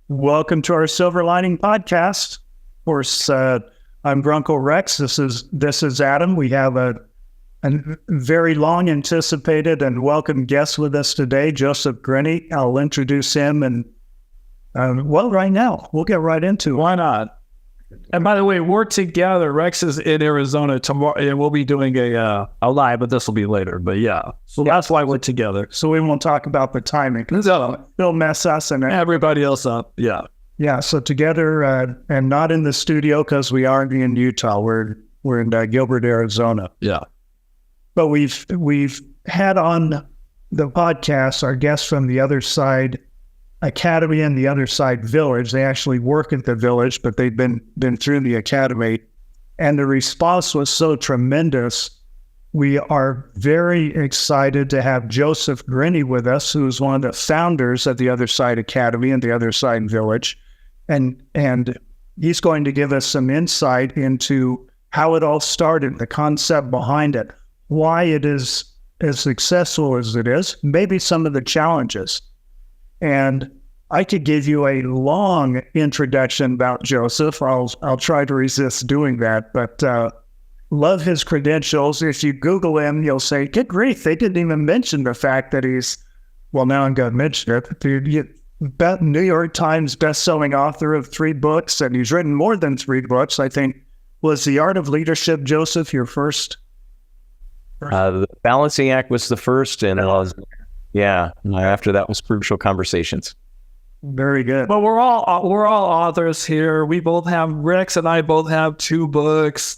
Welcome to our Silver Lining podcast. Of course, I'm Uncle Rex. This is Adam. We have a very long anticipated and welcome guest with us today, Joseph Grenny. I'll introduce him and right now we'll get right into it. Why not? And by the way, we're together. Rex is in Arizona tomorrow, and we'll be doing a live, but this will be later. But yeah, so that's why we're together. So we won't talk about the timing. It'll mess us and everybody else up. Yeah. Yeah. So together and not in the studio because we aren't in Utah. We're in Gilbert, Arizona. Yeah. But we've had on the podcast our guests from the Other Side Academy and the Other Side Village. They actually work at the village, but they've been through the academy. And the response was so tremendous. We are very excited to have Joseph Grenny with us, who is one of the founders of the Other Side Academy and the Other Side Village. And he's going to give us some insight into how it all started, the concept behind it, why it is as successful as it is, maybe some of the challenges. And I could give you a long introduction about Joseph. I'll try to resist doing that, but love his credentials. If you Google him, you'll say, good grief, they didn't even mention the fact that he's, well, now I'm going to mention it, New York Times best-selling author of 3 books, and he's written more than 3 books, I think. Was The Art of Leadership, Joseph, your first? The Balancing Act was the first, and after that was Crucial Conversations. Very good. But we're all authors here. We both have, Rex and I both have 2 books.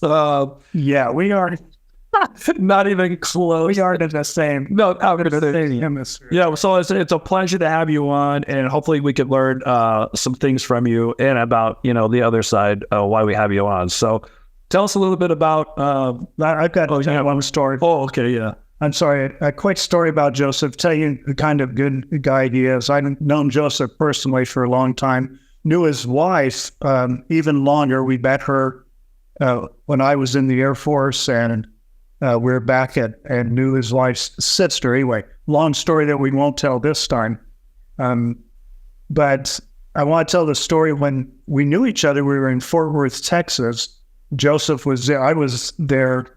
Yeah, we are not even close. We aren't in the same. No, out in the same hemisphere. Yeah, so it's a pleasure to have you on, and hopefully we can learn some things from you and about the other side, why we have you on. So tell us a little bit about. I've got one story. Oh, okay, yeah. I'm sorry, a quick story about Joseph, tell you the kind of good guy he is. I've known Joseph personally for a long time, knew his wife even longer. We met her when I was in the Air Force, and we were back and knew his wife's sister. Anyway, long story that we won't tell this time. But I want to tell the story when we knew each other. We were in Fort Worth, Texas. Joseph was there. I was there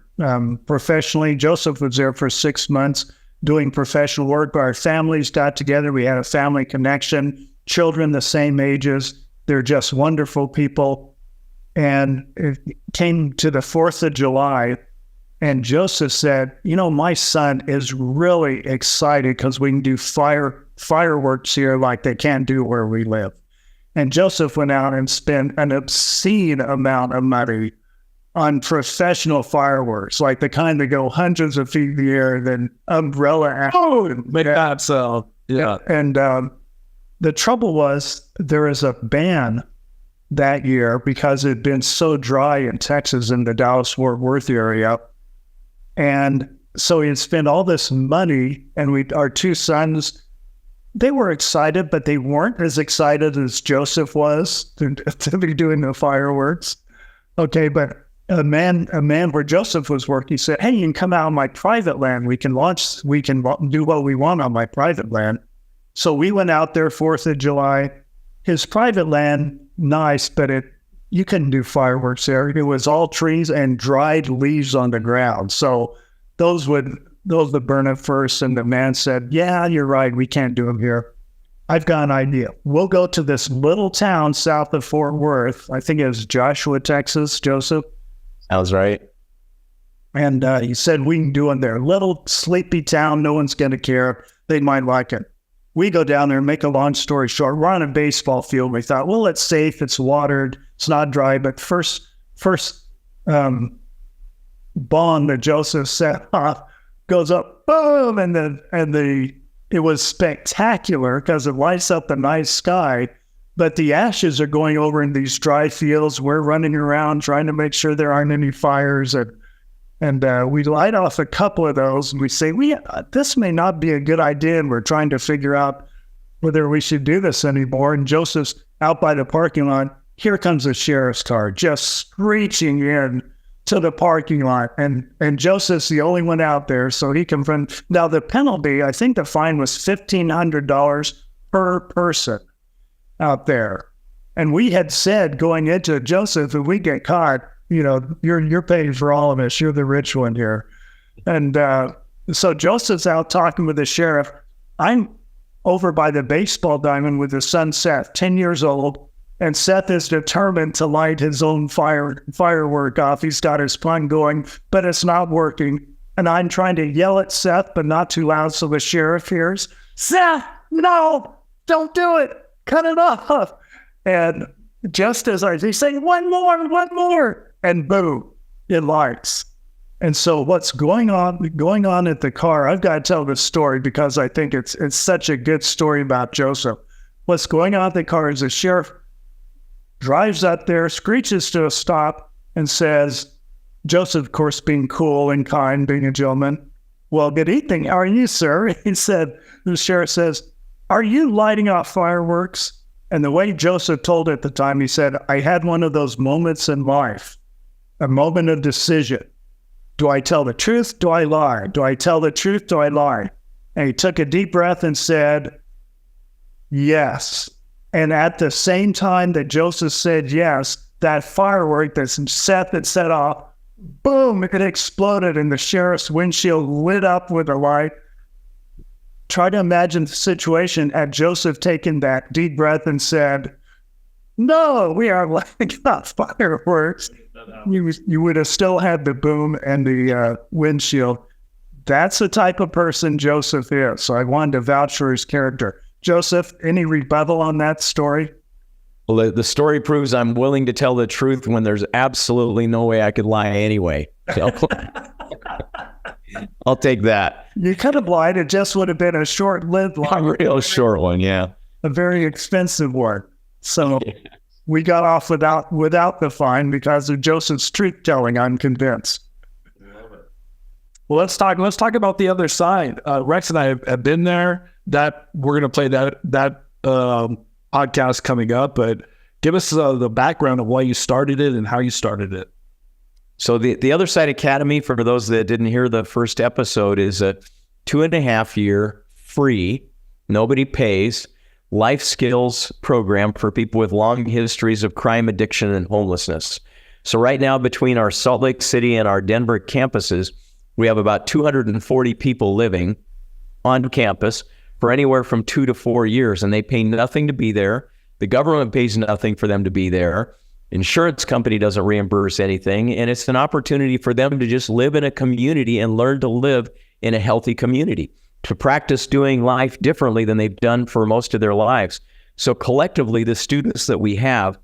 professionally. Joseph was there for 6 months doing professional work. Our families got together. We had a family connection, children the same ages. They're just wonderful people. And it came to the 4th of July, and Joseph said, my son is really excited because we can do fireworks here like they can't do where we live. And Joseph went out and spent an obscene amount of money on professional fireworks, like the kind that go hundreds of feet in the air, then umbrella. Make that sound. Yeah. And the trouble was there is a ban that year because it had been so dry in Texas in the Dallas-Fort Worth area. And so he had spent all this money, and our 2 sons, they were excited, but they weren't as excited as Joseph was to be doing the fireworks. Okay, but a man where Joseph was working said, hey, you can come out on my private land. We can do what we want on my private land. So we went out there 4th of July. His private land, nice, but you couldn't do fireworks there. It was all trees and dried leaves on the ground. So those would burn up first. And the man said, yeah, you're right. We can't do them here. I've got an idea. We'll go to this little town south of Fort Worth. I think it was Joshua, Texas, Joseph. Sounds right. And he said, we can do them there. Little sleepy town. No one's going to care. They might like it. We go down there and make a long story short. We're on a baseball field. We thought, well, it's safe. It's watered. It's not dry. But first bomb that Joseph set off goes up, boom, it was spectacular because it lights up the night sky. But the ashes are going over in these dry fields. We're running around trying to make sure there aren't any fires. And we light off a couple of those, and we say, this may not be a good idea, and we're trying to figure out whether we should do this anymore. And Joseph's out by the parking lot. Here comes a sheriff's car, just screeching in to the parking lot. And Joseph's the only one out there, so he confronted. Now, the penalty, I think the fine was $1,500 per person. out there. And we had said going into it, Joseph, if we get caught, you're paying for all of us. You're the rich one here. And so Joseph's out talking with the sheriff. I'm over by the baseball diamond with his son Seth, 10 years old. And Seth is determined to light his own firework off. He's got his fun going, but it's not working. And I'm trying to yell at Seth, but not too loud so the sheriff hears. Seth, no, don't do it. Cut it off. And just as they say, one more, and boom, it lights. And so what's going on at the car, I've got to tell this story because I think it's such a good story about Joseph. What's going on at the car is the sheriff drives up there, screeches to a stop, and says, Joseph, of course, being cool and kind, being a gentleman, well, good evening. How are you, sir? The sheriff says, are you lighting off fireworks? And the way Joseph told it at the time, he said, I had one of those moments in life, a moment of decision. Do I tell the truth? Do I lie? Do I tell the truth? Do I lie? And he took a deep breath and said, yes. And at the same time that Joseph said yes, that firework that Seth had set off, boom, it exploded and the sheriff's windshield lit up with a light. Try to imagine the situation had Joseph taken that deep breath and said, no, we are lighting off fireworks. You would have still had the boom and the windshield. That's the type of person Joseph is. So I wanted to vouch for his character. Joseph, any rebuttal on that story? Well, the story proves I'm willing to tell the truth when there's absolutely no way I could lie anyway. So I'll take that. You could have lied. It just would have been a short-lived lie. A real short one, yeah. A very expensive one. So we got off without the fine because of Joseph's truth-telling, I'm convinced. Well, let's talk about the other side. Rex and I have been there. That we're going to play that podcast coming up, but give us the background of why you started it and how you started it. So the Other Side Academy, for those that didn't hear the first episode, is a 2.5-year free, nobody pays, life skills program for people with long histories of crime, addiction, and homelessness. So right now, between our Salt Lake City and our Denver campuses, we have about 240 people living on campus for anywhere from 2 to 4 years, and they pay nothing to be there. The government pays nothing for them to be there. Insurance company doesn't reimburse anything, and it's an opportunity for them to just live in a community and learn to live in a healthy community, to practice doing life differently than they've done for most of their lives. So collectively, the students that we have,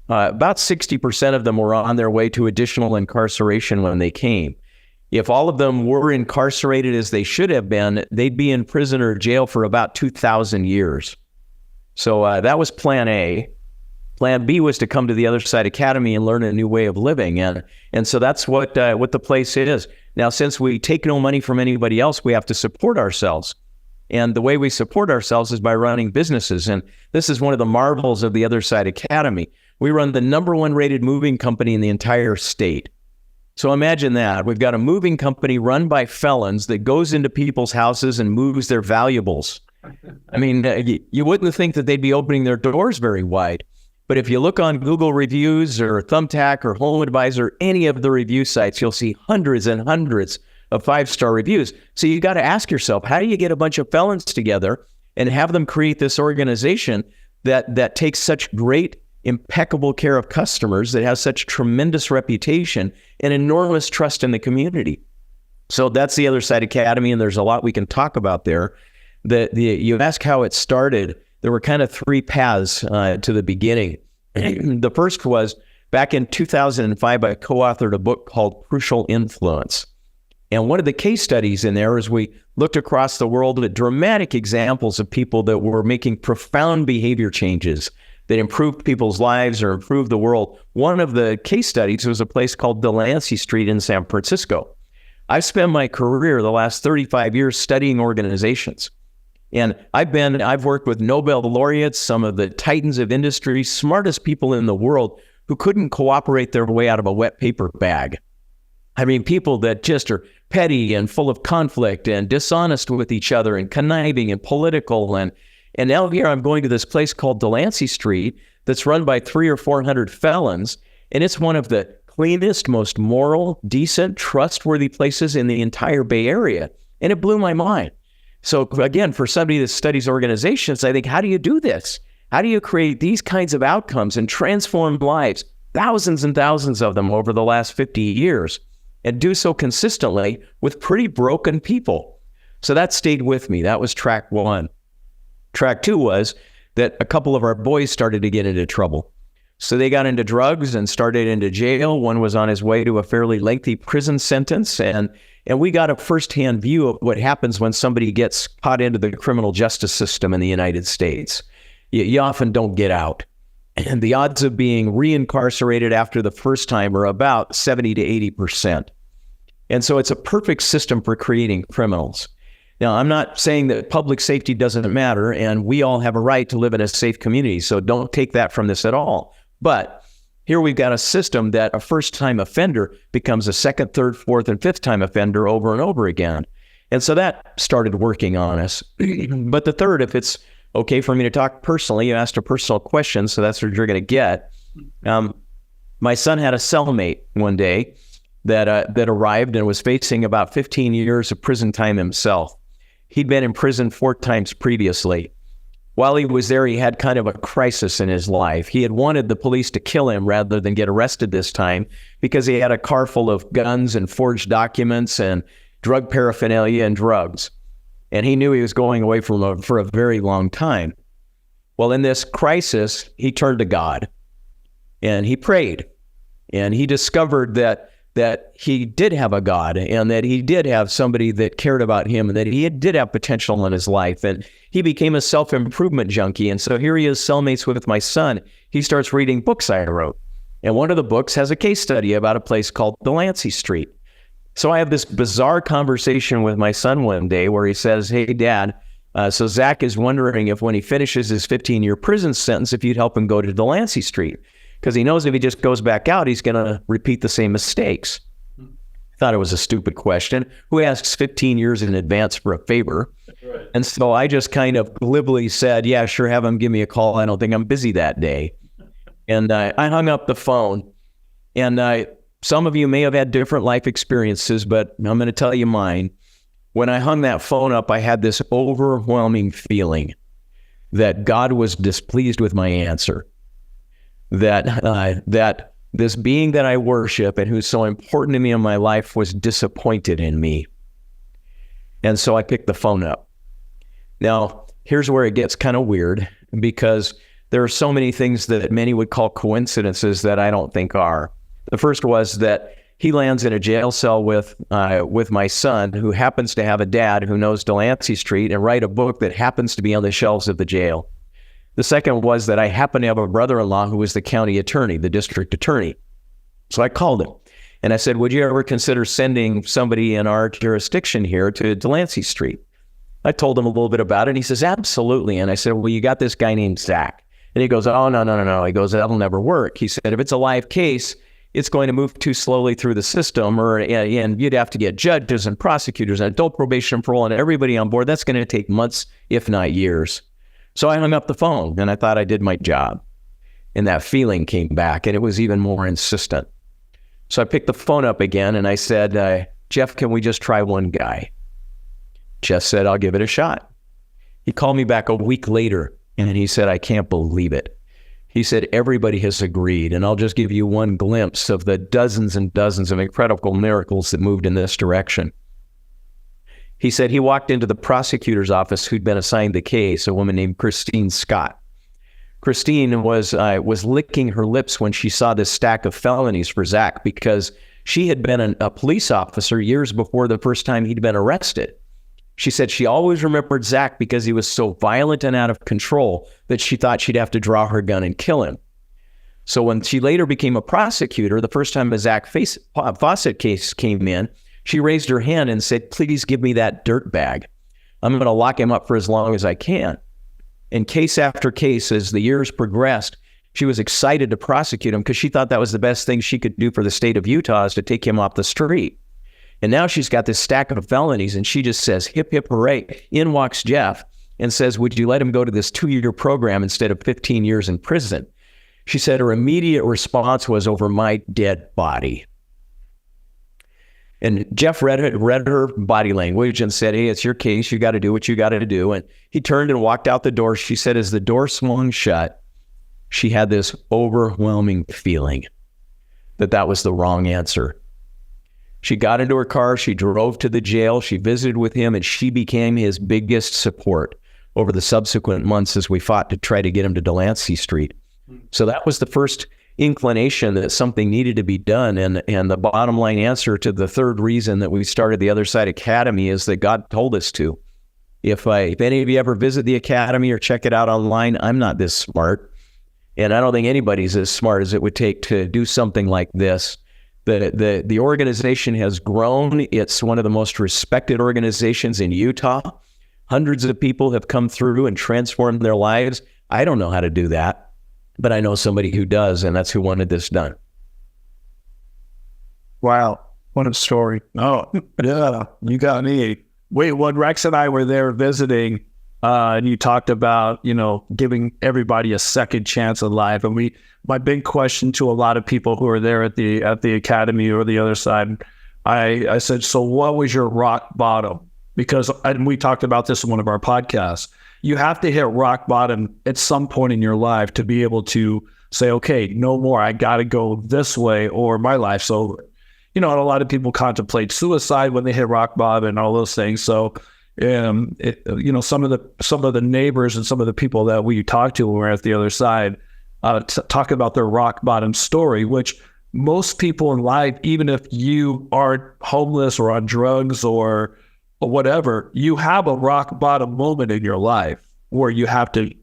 about 60% of them were on their way to additional incarceration when they came. If all of them were incarcerated as they should have been, they'd be in prison or jail for about 2,000 years. So that was plan A. Plan B was to come to the Other Side Academy and learn a new way of living. And so that's what the place is. Now, since we take no money from anybody else, we have to support ourselves. And the way we support ourselves is by running businesses. And this is one of the marvels of the Other Side Academy. We run the #1 rated moving company in the entire state. So imagine that. We've got a moving company run by felons that goes into people's houses and moves their valuables. I mean, you wouldn't think that they'd be opening their doors very wide. But if you look on Google Reviews or Thumbtack or Home Advisor, any of the review sites, you'll see hundreds and hundreds of 5-star reviews. So you got to ask yourself, how do you get a bunch of felons together and have them create this organization that takes such great, impeccable care of customers, that has such tremendous reputation and enormous trust in the community? So that's the Other Side Academy, and there's a lot we can talk about there. You ask how it started. There were kind of 3 paths to the beginning. The first was back in 2005, I co-authored a book called Crucial Influence. And one of the case studies in there is we looked across the world at dramatic examples of people that were making profound behavior changes that improved people's lives or improved the world. One of the case studies was a place called Delancey Street in San Francisco. I've spent my career, the last 35 years, studying organizations. And I've worked with Nobel laureates, some of the titans of industry, smartest people in the world who couldn't cooperate their way out of a wet paper bag. I mean, people that just are petty and full of conflict and dishonest with each other and conniving and political. And And now here I'm going to this place called Delancey Street that's run by 300 or 400 felons. And it's one of the cleanest, most moral, decent, trustworthy places in the entire Bay Area. And it blew my mind. So again, for somebody that studies organizations, I think, how do you do this? How do you create these kinds of outcomes and transform lives, thousands and thousands of them over the last 50 years, and do so consistently with pretty broken people? So that stayed with me. That was track one. Track two was that a couple of our boys started to get into trouble. So they got into drugs and started into jail. One was on his way to a fairly lengthy prison sentence. And we got a firsthand view of what happens when somebody gets caught into the criminal justice system in the United States. You often don't get out. And the odds of being reincarcerated after the first time are about 70 to 80%. And so it's a perfect system for creating criminals. Now, I'm not saying that public safety doesn't matter, and we all have a right to live in a safe community, so don't take that from this at all. But here we've got a system that a first-time offender becomes a second, third, fourth, and fifth-time offender over and over again. And so that started working on us. But the third, if it's okay for me to talk personally, you asked a personal question, so that's what you're going to get. My son had a cellmate one day that arrived and was facing about 15 years of prison time himself. He'd been in prison 4 times previously. While he was there, he had kind of a crisis in his life. He had wanted the police to kill him rather than get arrested this time because he had a car full of guns and forged documents and drug paraphernalia and drugs. And he knew he was going away for a very long time. Well, in this crisis, he turned to God and he prayed. And he discovered that he did have a God and that he did have somebody that cared about him and that he did have potential in his life. And he became a self-improvement junkie. And so here he is, cellmates with my son. He starts reading books I wrote. And one of the books has a case study about a place called Delancey Street. So I have this bizarre conversation with my son one day where he says, "Hey, Dad, so Zach is wondering if when he finishes his 15-year prison sentence, if you'd help him go to Delancey Street. Because he knows if he just goes back out, he's going to repeat the same mistakes." I thought it was a stupid question. Who asks 15 years in advance for a favor? Right. And so I just kind of glibly said, "Yeah, sure, have him give me a call. I don't think I'm busy that day." And I hung up the phone. And some of you may have had different life experiences, but I'm going to tell you mine. When I hung that phone up, I had this overwhelming feeling that God was displeased with my answer. That this being that I worship and who's so important to me in my life was disappointed in me. And so I picked the phone up. Now, here's where it gets kind of weird, because there are so many things that many would call coincidences that I don't think are. The first was that he lands in a jail cell with my son, who happens to have a dad who knows Delancey Street and write a book that happens to be on the shelves of the jail. The second was that I happen to have a brother-in-law who was the county attorney, the district attorney. So I called him and I said, "Would you ever consider sending somebody in our jurisdiction here to Delancey Street?" I told him a little bit about it and he says, "Absolutely." And I said, "Well, you got this guy named Zach." And he goes, "Oh, no. He goes, "That'll never work." He said, "If it's a live case, it's going to move too slowly through the system, and you'd have to get judges and prosecutors and adult probation and parole and everybody on board. That's going to take months, if not years." So I hung up the phone and I thought I did my job. And that feeling came back and it was even more insistent. So I picked the phone up again and I said, "Jeff, can we just try one guy?" Jeff said, "I'll give it a shot." He called me back a week later and he said, "I can't believe it." He said, "Everybody has agreed, and I'll just give you one glimpse of the dozens and dozens of incredible miracles that moved in this direction." He said he walked into the prosecutor's office who'd been assigned the case, a woman named Christine Scott. Christine was licking her lips when she saw this stack of felonies for Zach, because she had been a police officer years before the first time he'd been arrested. She said she always remembered Zach because he was so violent and out of control that she thought she'd have to draw her gun and kill him. So when she later became a prosecutor, the first time a Zach Fawcett case came in, she raised her hand and said, "Please give me that dirt bag. I'm going to lock him up for as long as I can." And case after case, as the years progressed, she was excited to prosecute him because she thought that was the best thing she could do for the state of Utah, is to take him off the street. And now she's got this stack of felonies and she just says, "Hip, hip, hooray." In walks Jeff and says, would you let him go to this 2-year program instead of 15 years in prison? She said her immediate response was, over my dead body. And Jeff read her body language and said, hey, it's your case. You got to do what you got to do. And he turned and walked out the door. She said, as the door swung shut, she had this overwhelming feeling that was the wrong answer. She got into her car. She drove to the jail. She visited with him, and she became his biggest support over the subsequent months as we fought to try to get him to Delancey Street. So that was the first inclination that something needed to be done. And the bottom line answer to the third reason that we started the Other Side Academy is that God told us to. If any of you ever visit the Academy or check it out online, I'm not this smart. And I don't think anybody's as smart as it would take to do something like this. The organization has grown. It's one of the most respected organizations in Utah. Hundreds of people have come through and transformed their lives. I don't know how to do that, but I know somebody who does, and that's who wanted this done. Wow. What a story. Oh, yeah, you got me. Wait, when Rex and I were there visiting, and you talked about, giving everybody a second chance in life. And my big question to a lot of people who are there at the Academy or the other side, I said, so what was your rock bottom? Because, and we talked about this in one of our podcasts, you have to hit rock bottom at some point in your life to be able to say, okay, no more, I got to go this way or my life's over. And a lot of people contemplate suicide when they hit rock bottom and all those things. So, some of the neighbors and some of the people that we talked to when we were at the other side talk about their rock bottom story, which most people in life, even if you aren't homeless or on drugs or whatever, you have a rock bottom moment in your life where you have to,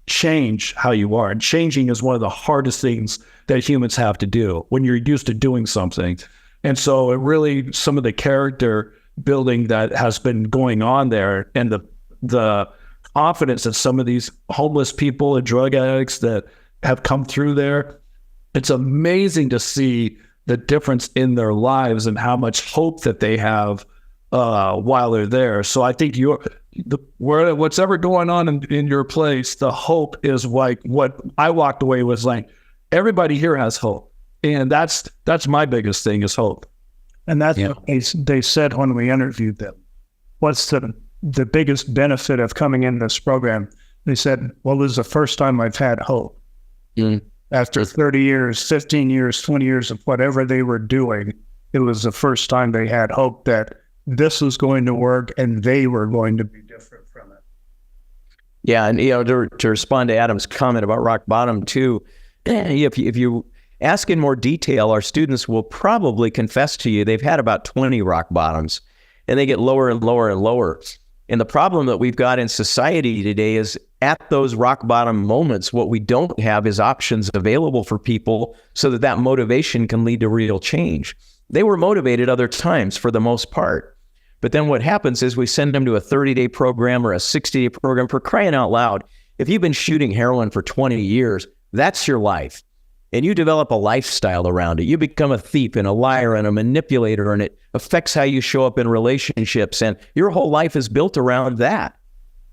change how you are. And changing is one of the hardest things that humans have to do when you're used to doing something. And so it really, some of the character building that has been going on there and the confidence that some of these homeless people and drug addicts that have come through there, it's amazing to see the difference in their lives and how much hope that they have while they're there. So I think what's ever going on in your place, the hope is like what I walked away with, like everybody here has hope. And that's my biggest thing is hope. And that's what they said when we interviewed them. What's the biggest benefit of coming in this program? They said, well, this is the first time I've had hope. After 30 years, 15 years, 20 years of whatever they were doing, it was the first time they had hope that this was going to work and they were going to be different from it. Yeah, and to respond to Adam's comment about rock bottom too, if you ask in more detail, our students will probably confess to you they've had about 20 rock bottoms, and they get lower and lower and lower. And the problem that we've got in society today is at those rock bottom moments, what we don't have is options available for people so that motivation can lead to real change. They were motivated other times for the most part. But then what happens is we send them to a 30-day program or a 60-day program. For crying out loud, if you've been shooting heroin for 20 years, that's your life. And you develop a lifestyle around it. You become a thief and a liar and a manipulator, and it affects how you show up in relationships. And your whole life is built around that.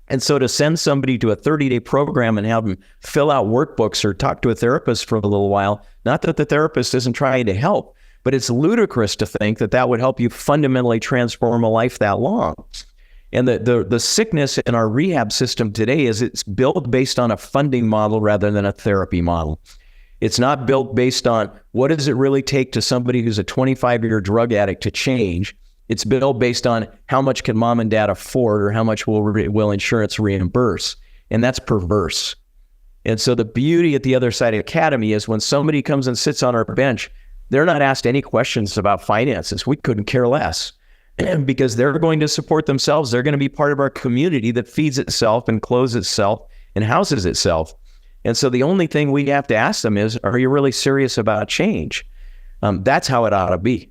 And so to send somebody to a 30-day program and have them fill out workbooks or talk to a therapist for a little while, not that the therapist isn't trying to help, but it's ludicrous to think that would help you fundamentally transform a life that long. And the sickness in our rehab system today is it's built based on a funding model rather than a therapy model. It's not built based on what does it really take to somebody who's a 25-year drug addict to change. It's built based on how much can mom and dad afford or how much will insurance reimburse. And that's perverse. And so the beauty at the Other Side Academy is when somebody comes and sits on our bench, they're not asked any questions about finances. We couldn't care less because they're going to support themselves. They're going to be part of our community that feeds itself and clothes itself and houses itself. And so the only thing we have to ask them is, are you really serious about change? That's how it ought to be.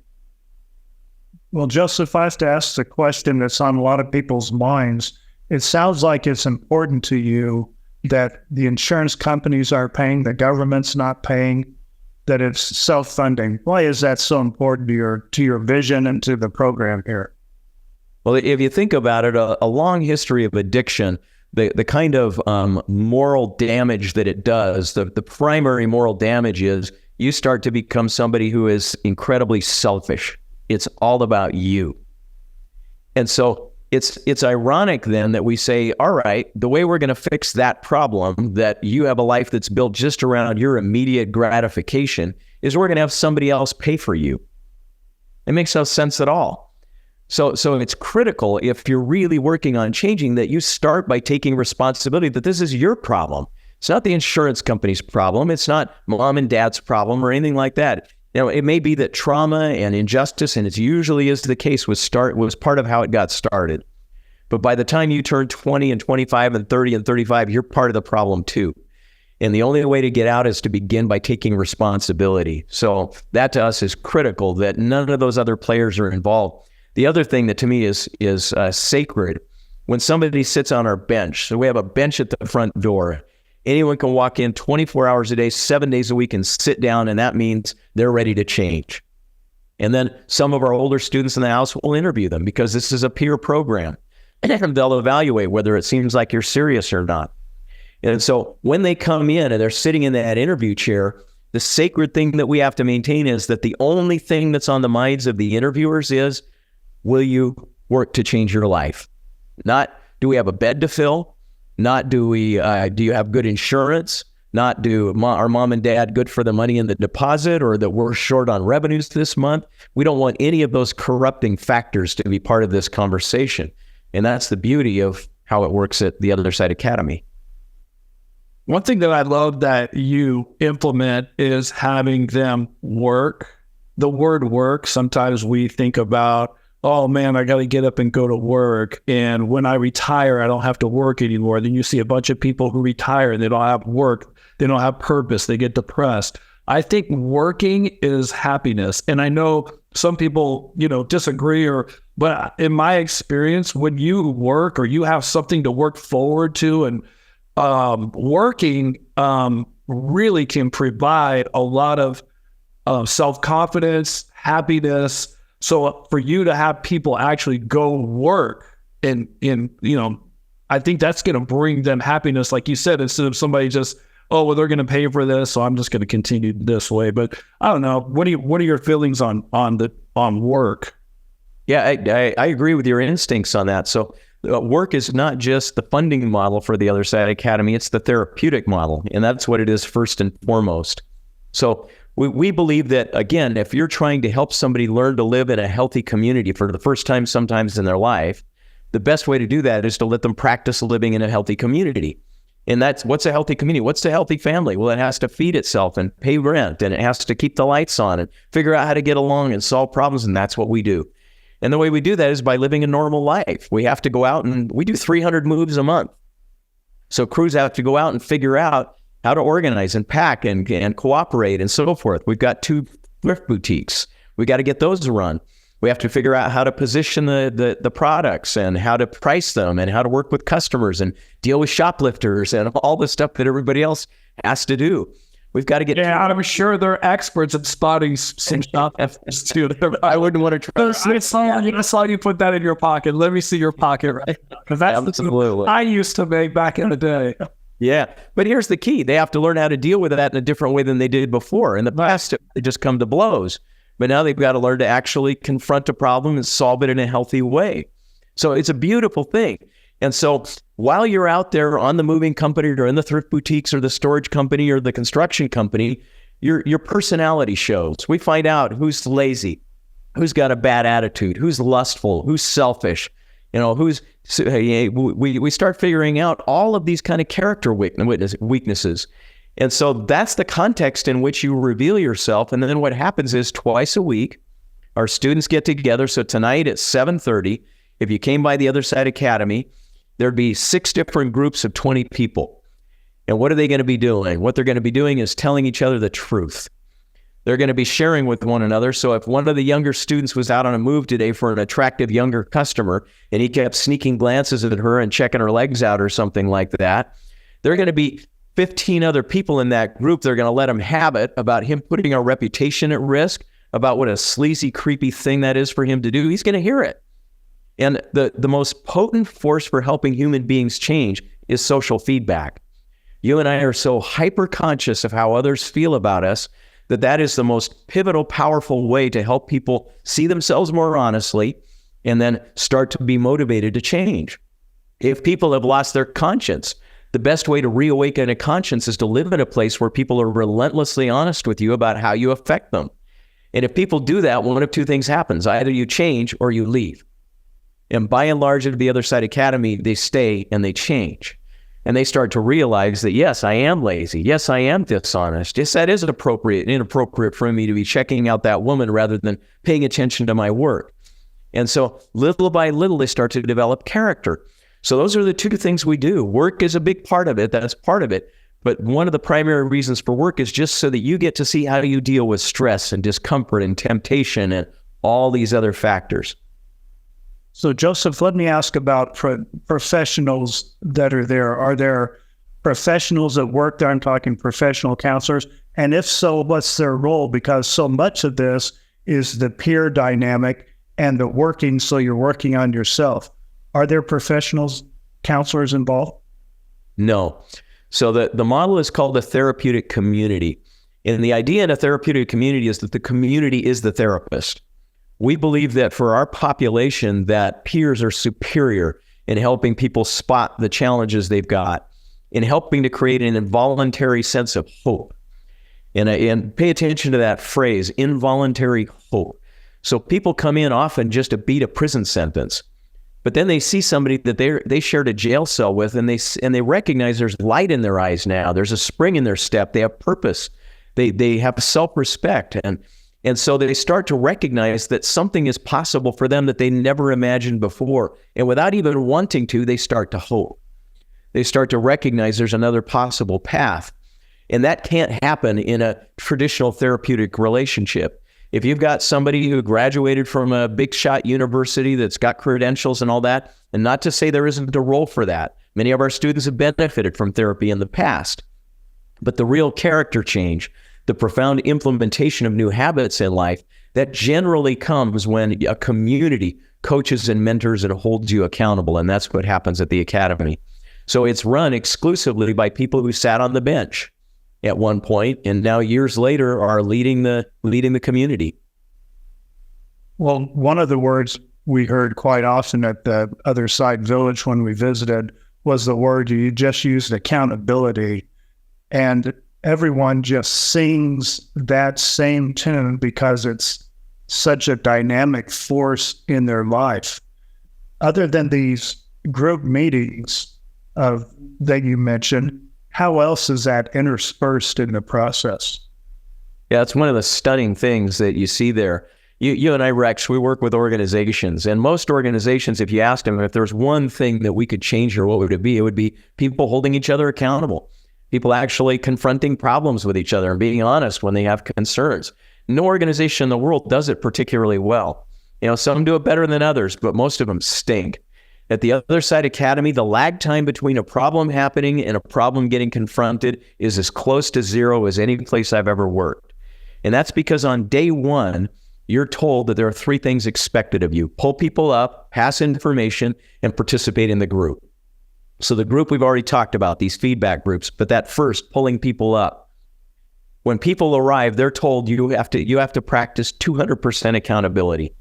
Well, Joseph, I have to ask the question that's on a lot of people's minds. It sounds like it's important to you that the insurance companies are paying, the government's not paying, that it's self-funding. Why is that so important to your vision and to the program here? Well, if you think about it, a long history of addiction, the kind of moral damage that it does, the primary moral damage is you start to become somebody who is incredibly selfish. It's all about you. And so it's ironic then that we say, all right, the way we're going to fix that problem, that you have a life that's built just around your immediate gratification, is we're going to have somebody else pay for you. It makes no sense at all. So it's critical, if you're really working on changing, that you start by taking responsibility that this is your problem. It's not the insurance company's problem. It's not mom and dad's problem or anything like that. You know, it may be that trauma and injustice, and it usually is the case, was part of how it got started. But by the time you turn 20 and 25 and 30 and 35, you're part of the problem too. And the only way to get out is to begin by taking responsibility. So that to us is critical, that none of those other players are involved. The other thing that to me is sacred, when somebody sits on our bench, so we have a bench at the front door, anyone can walk in 24 hours a day, 7 days a week and sit down, and that means they're ready to change. And then some of our older students in the house will interview them, because this is a peer program. And they'll evaluate whether it seems like you're serious or not. And so when they come in and they're sitting in that interview chair, the sacred thing that we have to maintain is that the only thing that's on the minds of the interviewers is, will you work to change your life? Not, do we have a bed to fill? Not, do you have good insurance? Not, are mom and dad good for the money in the deposit, or that we're short on revenues this month? We don't want any of those corrupting factors to be part of this conversation. And that's the beauty of how it works at the Other Side Academy. One thing that I love that you implement is having them work. The word work, sometimes we think about, oh man, I got to get up and go to work. And when I retire, I don't have to work anymore. Then you see a bunch of people who retire and they don't have work. They don't have purpose. They get depressed. I think working is happiness. And I know some people, disagree, but in my experience, when you work or you have something to work forward to, and working really can provide a lot of self-confidence, happiness. So for you to have people actually go work and I think that's going to bring them happiness, like you said, instead of somebody just, oh, well, they're going to pay for this, so I'm just going to continue this way. But I don't know. What are your feelings on work? Yeah, I agree with your instincts on that. So work is not just the funding model for the Other Side Academy, it's the therapeutic model. And that's what it is first and foremost. So we believe that, again, if you're trying to help somebody learn to live in a healthy community for the first time sometimes in their life, the best way to do that is to let them practice living in a healthy community. And that's, what's a healthy community? What's a healthy family? Well, it has to feed itself and pay rent, and it has to keep the lights on and figure out how to get along and solve problems. And that's what we do. And the way we do that is by living a normal life. We have to go out, and we do 300 moves a month. So crews have to go out and figure out how to organize and pack and cooperate and so forth. We've got 2 thrift boutiques. We got to get those to run. We have to figure out how to position the products and how to price them and how to work with customers and deal with shoplifters and all the stuff that everybody else has to do. We've got to get... Yeah, I'm sure they're experts at spotting some shoplifters too. I wouldn't want to try. I saw you put that in your pocket. Let me see your pocket, right? Because that's Absolutely. I used to make back in the day. Yeah, but here's the key. They have to learn how to deal with that in a different way than they did before. In the past, they just come to blows. But now they've got to learn to actually confront a problem and solve it in a healthy way. So it's a beautiful thing. And so while you're out there on the moving company or in the thrift boutiques or the storage company or the construction company, your personality shows. We find out who's lazy, who's got a bad attitude, who's lustful, who's selfish, we start figuring out all of these kind of character weaknesses. And so that's the context in which you reveal yourself. And then what happens is twice a week, our students get together. So tonight at 7:30, if you came by the Other Side Academy, there'd be 6 different groups of 20 people. And what are they going to be doing? What they're going to be doing is telling each other the truth. They're going to be sharing with one another. So if one of the younger students was out on a move today for an attractive younger customer, and he kept sneaking glances at her and checking her legs out or something like that, there are going to be 15 other people in that group. They're going to let him have it about him putting our reputation at risk, about what a sleazy, creepy thing that is for him to do. He's going to hear it. And the most potent force for helping human beings change is social feedback. You and I are so hyper conscious of how others feel about us that is the most pivotal, powerful way to help people see themselves more honestly and then start to be motivated to change. If people have lost their conscience, the best way to reawaken a conscience is to live in a place where people are relentlessly honest with you about how you affect them. And if people do that, one of two things happens. Either you change or you leave. And by and large, at the Other Side Academy, they stay and they change. And they start to realize that, yes, I am lazy. Yes, I am dishonest. Yes, that is inappropriate for me to be checking out that woman rather than paying attention to my work. And so little by little, they start to develop character. So those are the two things we do. Work is a big part of it. That's part of it. But one of the primary reasons for work is just so that you get to see how you deal with stress and discomfort and temptation and all these other factors. So, Joseph, let me ask about professionals that are there. Are there professionals at work there? I'm talking professional counselors. And if so, what's their role? Because so much of this is the peer dynamic and the working, so you're working on yourself. Are there professionals, counselors involved? No. So the model is called a therapeutic community. And the idea in a therapeutic community is that the community is the therapist. We believe that for our population, that peers are superior in helping people spot the challenges they've got, in helping to create an involuntary sense of hope. And pay attention to that phrase, involuntary hope. So people come in often just to beat a prison sentence, but then they see somebody that they shared a jail cell with, and they recognize there's light in their eyes now. There's a spring in their step. They have purpose. They have self-respect, and so they start to recognize that something is possible for them that they never imagined before. And without even wanting to, they start to hope. They start to recognize there's another possible path. And that can't happen in a traditional therapeutic relationship. If you've got somebody who graduated from a big shot university that's got credentials and all that, and not to say there isn't a role for that. Many of our students have benefited from therapy in the past. But the real character change, the profound implementation of new habits in life, that generally comes when a community coaches and mentors and holds you accountable. And that's what happens at the Academy. So it's run exclusively by people who sat on the bench at one point, and now years later are leading the community. Well, one of the words we heard quite often at the Other Side Village when we visited was the word you just used, accountability. And everyone just sings that same tune because it's such a dynamic force in their life. Other than these group meetings that you mentioned, how else is that interspersed in the process? Yeah, it's one of the stunning things that you see there. You and I, Rex, we work with organizations, and most organizations, if you ask them if there's one thing that we could change here, what would it be? It would be people holding each other accountable, people actually confronting problems with each other and being honest when they have concerns. No organization in the world does it particularly well. Some do it better than others, but most of them stink. At the Other Side Academy, the lag time between a problem happening and a problem getting confronted is as close to zero as any place I've ever worked. And that's because on day one, you're told that there are three things expected of you: pull people up, pass information, and participate in the group. So the group we've already talked about, these feedback groups, but that first, pulling people up. When people arrive, they're told you have to practice 200% accountability.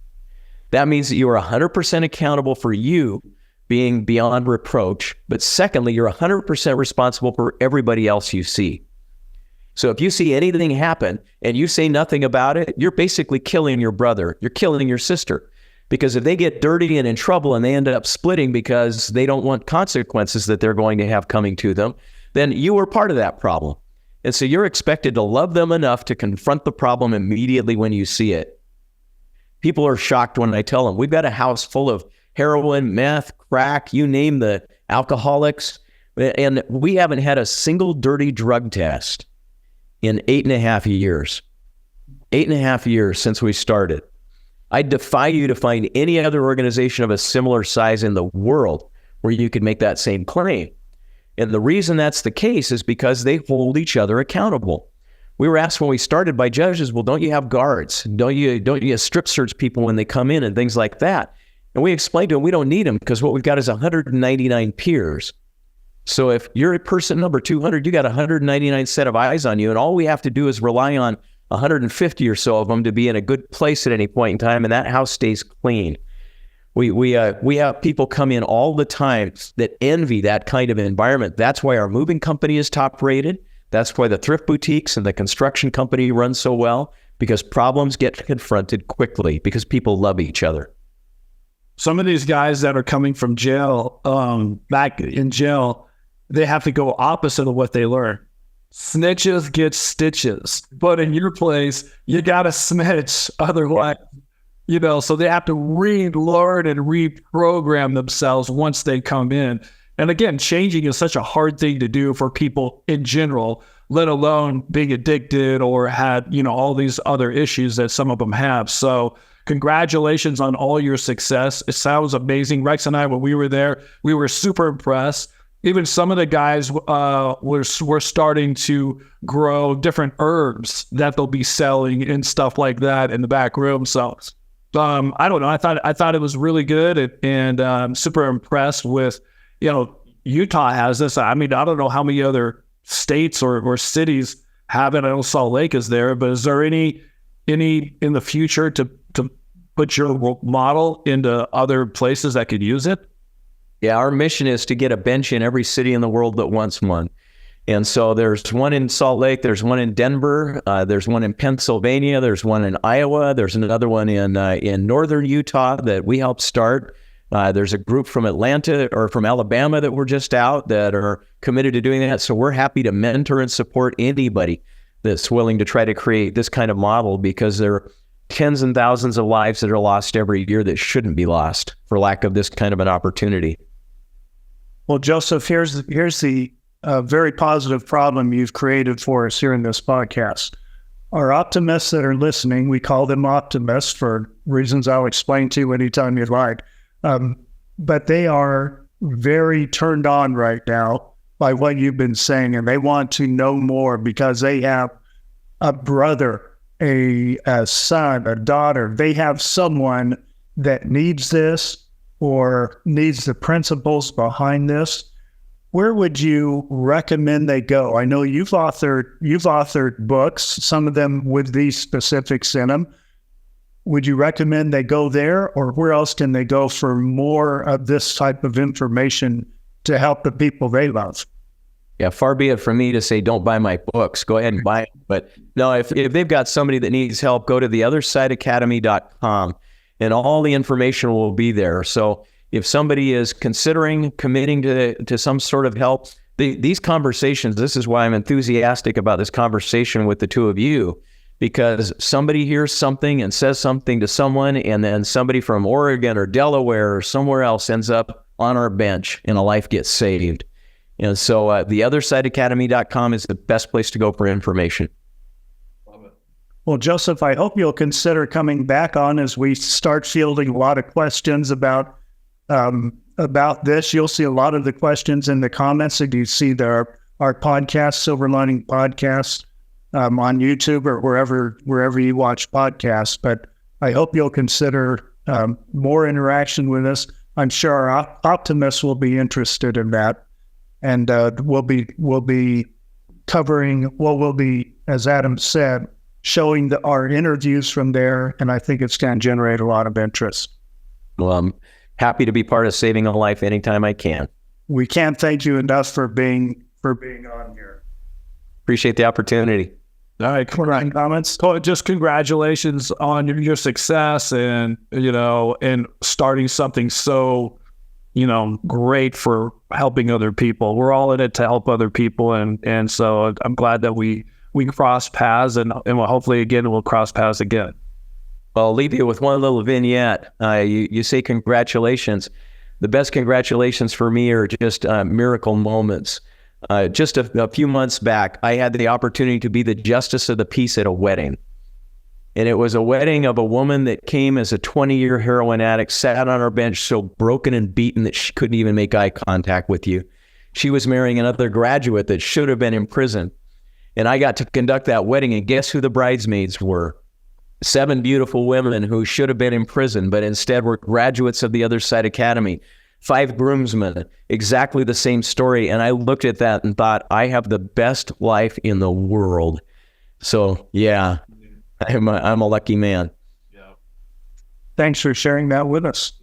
That means that you are 100% accountable for you being beyond reproach, but secondly, you're 100% responsible for everybody else you see. So if you see anything happen and you say nothing about it, you're basically killing your brother, you're killing your sister. Because if they get dirty and in trouble and they end up splitting because they don't want consequences that they're going to have coming to them, then you were part of that problem. And so you're expected to love them enough to confront the problem immediately when you see it. People are shocked when I tell them, we've got a house full of heroin, meth, crack, you name the alcoholics, and we haven't had a single dirty drug test in 8.5 years. 8.5 years since we started. I defy you to find any other organization of a similar size in the world where you could make that same claim. And the reason that's the case is because they hold each other accountable. We were asked when we started by judges, well, don't you have guards? Don't you strip search people when they come in and things like that? And we explained to them, we don't need them because what we've got is 199 peers. So if you're a person number 200, you got 199 set of eyes on you. And all we have to do is rely on 150 or so of them to be in a good place at any point in time. And that house stays clean. We have people come in all the time that envy that kind of environment. That's why our moving company is top rated. That's why the thrift boutiques and the construction company run so well, because problems get confronted quickly because people love each other. Some of these guys that are coming from jail, back in jail, they have to go opposite of what they learn. Snitches get stitches, but in your place, you got to snitch. Otherwise, so they have to relearn and reprogram themselves once they come in. And again, changing is such a hard thing to do for people in general, let alone being addicted or had, all these other issues that some of them have. So congratulations on all your success. It sounds amazing. Rex and I, when we were there, we were super impressed. Even some of the guys were starting to grow different herbs that they'll be selling and stuff like that in the back room. So I don't know. I thought it was really good, and I'm super impressed with, Utah has this. I mean, I don't know how many other states or cities have it. I know Salt Lake is there, but is there any in the future to put your model into other places that could use it? Yeah, our mission is to get a bench in every city in the world that wants one. And so there's one in Salt Lake, there's one in Denver, there's one in Pennsylvania, there's one in Iowa, there's another one in northern Utah that we helped start. There's a group from Atlanta or from Alabama that we're just out that are committed to doing that. So we're happy to mentor and support anybody that's willing to try to create this kind of model, because there are tens and thousands of lives that are lost every year that shouldn't be lost for lack of this kind of an opportunity. Well, Joseph, here's the very positive problem you've created for us here in this podcast. Our optimists that are listening, we call them optimists for reasons I'll explain to you anytime you'd like. But they are very turned on right now by what you've been saying, and they want to know more because they have a brother, a son, a daughter. They have someone that needs this or needs the principles behind this. Where would you recommend they go? I know you've authored books, some of them with these specifics in them. Would you recommend they go there, or where else can they go for more of this type of information to help the people they love? Yeah, far be it from me to say don't buy my books. Go ahead and buy them. But no, if they've got somebody that needs help, go to theothersideacademy.com. and all the information will be there. So if somebody is considering committing to some sort of help, these conversations, this is why I'm enthusiastic about this conversation with the two of you, because somebody hears something and says something to someone, and then somebody from Oregon or Delaware or somewhere else ends up on our bench and a life gets saved. And so theothersideacademy.com is the best place to go for information. Well, Joseph, I hope you'll consider coming back on as we start fielding a lot of questions about this. You'll see a lot of the questions in the comments that you see there. Our podcast, Silver Lining Podcast, on YouTube or wherever you watch podcasts. But I hope you'll consider more interaction with us. I'm sure our optimists will be interested in that, and we'll be covering. Well, we'll be, as Adam said, showing our interviews from there, and I think it's going to generate a lot of interest. Well, I'm happy to be part of saving a life anytime I can. We can't thank you enough for being on here. Appreciate the opportunity. All right, comments. Just congratulations on your success, and and starting something so great for helping other people. We're all in it to help other people, and so I'm glad that we cross paths, and we'll hopefully again we'll cross paths again. Well, I'll leave you with one little vignette. You say congratulations. The best congratulations for me are just miracle moments. Just a few months back, I had the opportunity to be the justice of the peace at a wedding. And it was a wedding of a woman that came as a 20-year heroin addict, sat on our bench so broken and beaten that she couldn't even make eye contact with you. She was marrying another graduate that should have been in prison. And I got to conduct that wedding, and guess who the bridesmaids were? 7 beautiful women who should have been in prison, but instead were graduates of the Other Side Academy. 5 groomsmen, exactly the same story. And I looked at that and thought, I have the best life in the world. So yeah, I'm a lucky man. Thanks for sharing that with us.